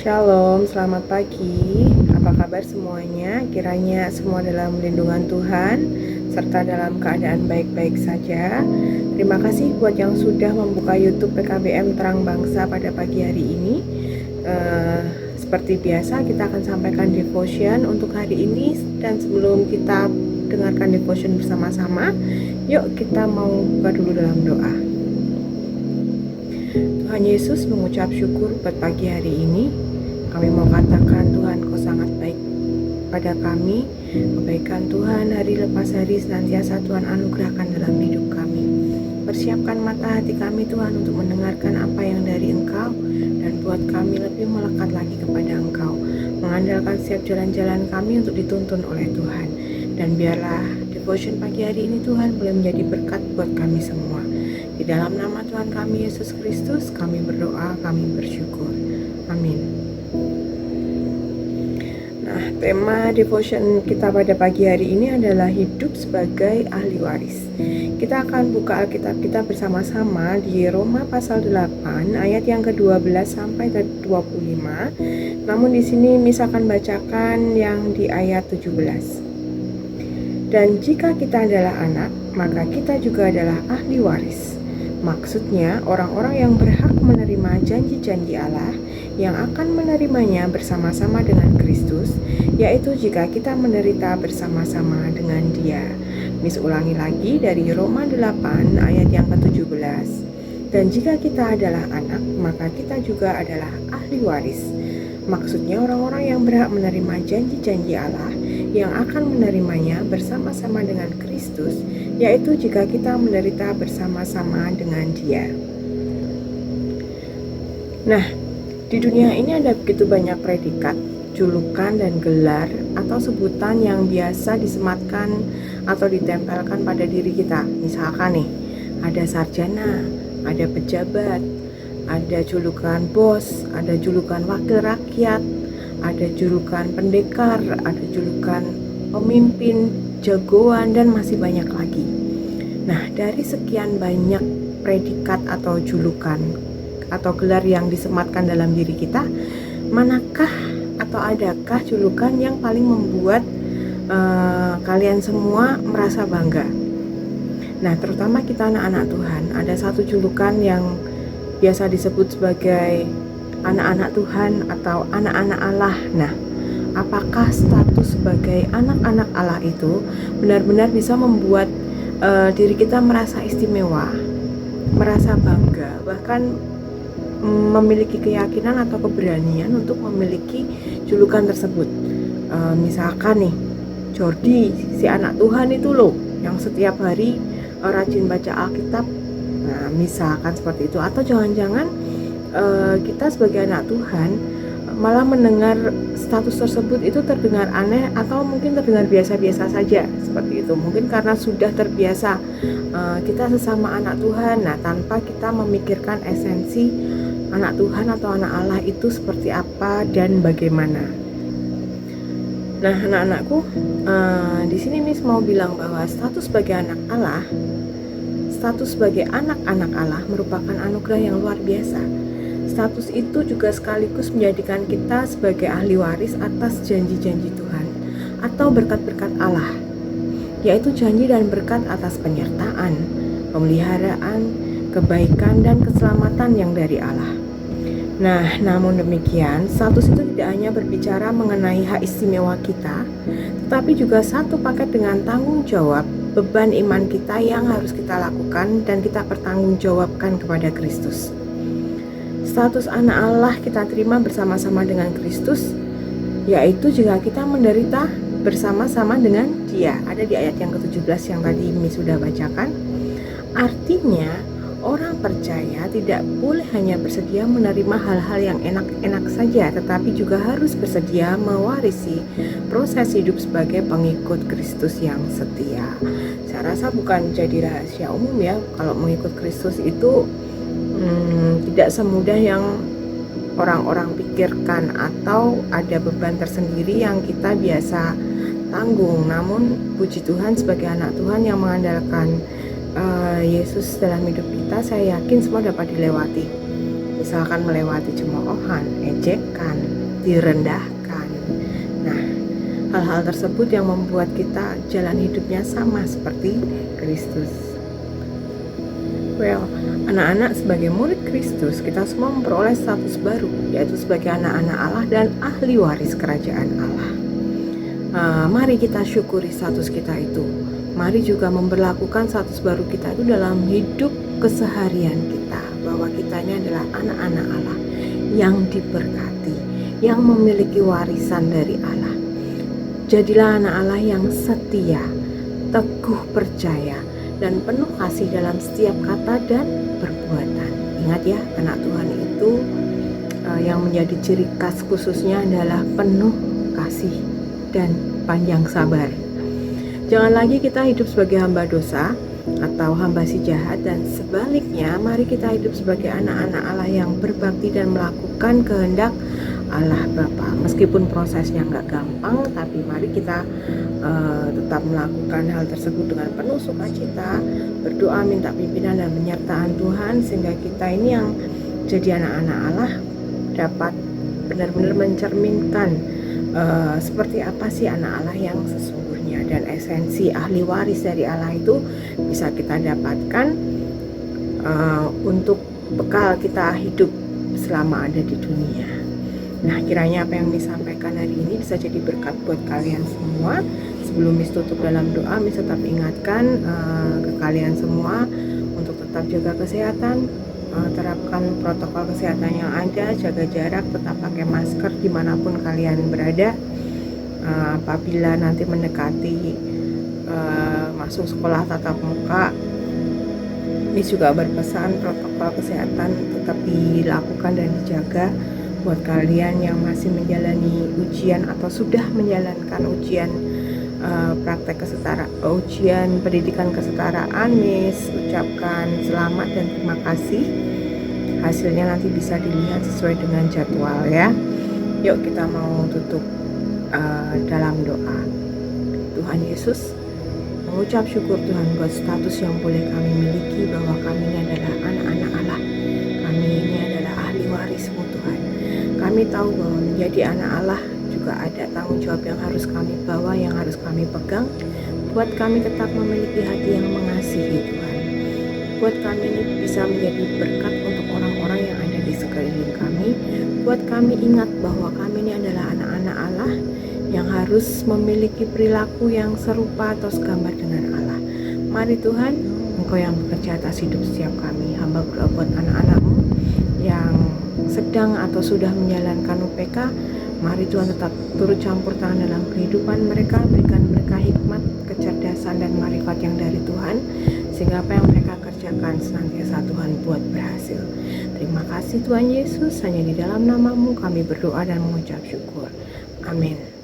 Shalom, selamat pagi. Apa kabar semuanya? Kiranya semua dalam lindungan Tuhan serta dalam keadaan baik-baik saja. Terima kasih buat yang sudah membuka YouTube PKBM Terang Bangsa pada pagi hari ini. Seperti biasa kita akan sampaikan devotion untuk hari ini, dan sebelum kita dengarkan devotion bersama-sama, yuk kita mau buka dulu dalam doa. Tuhan Yesus, mengucap syukur buat pagi hari ini. Kami mau katakan Tuhan, Kau sangat baik pada kami. Kebaikan Tuhan hari lepas hari senantiasa Tuhan anugerahkan dalam hidup kami. Persiapkan mata hati kami Tuhan untuk mendengarkan apa yang dari Engkau, dan buat kami lebih melekat lagi kepada Engkau, mengandalkan setiap jalan-jalan kami untuk dituntun oleh Tuhan. Dan biarlah devotion pagi hari ini Tuhan boleh menjadi berkat buat kami semua. Di dalam nama Tuhan kami Yesus Kristus kami berdoa, kami bersyukur. Amin. Nah, tema devotion kita pada pagi hari ini adalah hidup sebagai ahli waris. Kita akan buka Alkitab kita bersama-sama di Roma pasal 8 ayat yang ke-12 sampai ke-25. Namun di sini Miss akan bacakan yang di ayat 17. Dan jika kita adalah anak, maka kita juga adalah ahli waris. Maksudnya orang-orang yang berhak menerima janji-janji Allah, yang akan menerimanya bersama-sama dengan Kristus, yaitu jika kita menderita bersama-sama dengan Dia. Miss ulangi lagi dari Roma 8 ayat yang ke-17. Dan jika kita adalah anak, maka kita juga adalah ahli waris. Maksudnya orang-orang yang berhak menerima janji-janji Allah, yang akan menerimanya bersama-sama dengan Kristus, yaitu jika kita menderita bersama-sama dengan Dia. Nah, di dunia ini ada begitu banyak predikat, julukan dan gelar atau sebutan yang biasa disematkan atau ditempelkan pada diri kita. Misalkan nih, ada sarjana, ada pejabat, ada julukan bos, ada julukan wakil rakyat, ada julukan pendekar, ada julukan pemimpin, jagoan, dan masih banyak lagi. Nah, dari sekian banyak predikat atau julukan atau gelar yang disematkan dalam diri kita, manakah atau adakah julukan yang paling membuat kalian semua merasa bangga? Nah, terutama kita anak-anak Tuhan, ada satu julukan yang biasa disebut sebagai anak-anak Tuhan atau anak-anak Allah. Nah, apakah status sebagai anak-anak Allah itu benar-benar bisa membuat diri kita merasa istimewa, merasa bangga, bahkan memiliki keyakinan atau keberanian untuk memiliki julukan tersebut? Misalkan nih, Jordi, si anak Tuhan itu loh, yang setiap hari rajin baca Alkitab. Nah, misalkan seperti itu. Atau jangan-jangan kita sebagai anak Tuhan malah mendengar status tersebut itu terdengar aneh atau mungkin terdengar biasa-biasa saja seperti itu. Mungkin karena sudah terbiasa kita sesama anak Tuhan, nah tanpa kita memikirkan esensi anak Tuhan atau anak Allah itu seperti apa dan bagaimana. Nah, anak-anakku, di sini Miss mau bilang bahwa status sebagai anak Allah, status sebagai anak-anak Allah merupakan anugerah yang luar biasa. Status itu juga sekaligus menjadikan kita sebagai ahli waris atas janji-janji Tuhan atau berkat-berkat Allah, yaitu janji dan berkat atas penyertaan, pemeliharaan, kebaikan, dan keselamatan yang dari Allah. Nah, namun demikian, status itu tidak hanya berbicara mengenai hak istimewa kita, tetapi juga satu paket dengan tanggung jawab, beban iman kita yang harus kita lakukan dan kita pertanggungjawabkan kepada Kristus. Status anak Allah kita terima bersama-sama dengan Kristus, yaitu jika kita menderita bersama-sama dengan Dia. Ada di ayat yang ke-17 yang tadi Miss sudah bacakan. Artinya, orang percaya tidak boleh hanya bersedia menerima hal-hal yang enak-enak saja, tetapi juga harus bersedia mewarisi proses hidup sebagai pengikut Kristus yang setia. Saya rasa bukan jadi rahasia umum ya, kalau mengikut Kristus itu tidak semudah yang orang-orang pikirkan, atau ada beban tersendiri yang kita biasa tanggung. Namun puji Tuhan, sebagai anak Tuhan yang mengandalkan Yesus dalam hidup kita, saya yakin semua dapat dilewati. Misalkan melewati cemoohan, ejekan, direndahkan. Nah, hal-hal tersebut yang membuat kita jalan hidupnya sama seperti Kristus. Well, anak-anak sebagai murid Kristus, kita semua memperoleh status baru, yaitu sebagai anak-anak Allah dan ahli waris kerajaan Allah. Mari kita syukuri status kita itu. Mari juga memberlakukan status baru kita itu dalam hidup keseharian kita, bahwa kita ini adalah anak-anak Allah yang diberkati, yang memiliki warisan dari Allah. Jadilah anak Allah yang setia, teguh percaya, dan penuh kasih dalam setiap kata dan perbuatan. Ingat ya, anak Tuhan itu yang menjadi ciri khas khususnya adalah penuh kasih dan panjang sabar. Jangan lagi kita hidup sebagai hamba dosa atau hamba si jahat, dan sebaliknya mari kita hidup sebagai anak-anak Allah yang berbakti dan melakukan kehendak Allah Bapa. Meskipun prosesnya nggak gampang, tapi mari kita tetap melakukan hal tersebut dengan penuh sukacita, berdoa, minta pimpinan dan penyertaan Tuhan, sehingga kita ini yang jadi anak-anak Allah dapat benar-benar mencerminkan seperti apa sih anak Allah yang sesungguhnya, dan esensi ahli waris dari Allah itu bisa kita dapatkan untuk bekal kita hidup selama ada di dunia. Nah, kiranya apa yang disampaikan hari ini bisa jadi berkat buat kalian semua. Sebelum Miss tutup dalam doa, Miss tetap ingatkan ke kalian semua untuk tetap jaga kesehatan, terapkan protokol kesehatan yang ada, jaga jarak, tetap pakai masker dimanapun kalian berada. Apabila nanti mendekati masuk sekolah tatap muka, Miss juga berpesan protokol kesehatan tetap dilakukan dan dijaga. Buat kalian yang masih menjalani ujian atau sudah menjalankan ujian ujian pendidikan kesetaraan, Miss ucapkan selamat dan terima kasih. Hasilnya nanti bisa dilihat sesuai dengan jadwal ya. Yuk kita mau tutup dalam doa. Tuhan Yesus, mengucap syukur Tuhan buat status yang boleh kami miliki, bahwa kami ini adalah anak-anak Allah. Kami ini adalah ahli waris-Mu Tuhan. Kami tahu bahwa menjadi anak Allah juga ada tanggung jawab yang harus kami bawa, yang harus kami pegang, buat kami tetap memiliki hati yang mengasihi Tuhan. Buat kami ini bisa menjadi berkat untuk orang-orang yang ada di sekeliling kami. Buat kami ingat bahwa kami ini adalah anak-anak Allah yang harus memiliki perilaku yang serupa atau segambar dengan Allah. Mari Tuhan, Engkau yang bekerja atas hidup setiap kami. Hamba berdoa buat anak-anak-Mu yang sedang atau sudah menjalankan UPK. Mari Tuhan tetap turut campur tangan dalam kehidupan mereka, berikan mereka hikmat, kecerdasan dan marifat yang dari Tuhan, sehingga apa yang mereka kerjakan senantiasa Tuhan buat berhasil. Terima kasih Tuhan Yesus, hanya di dalam nama-Mu kami berdoa dan mengucap syukur. Amin.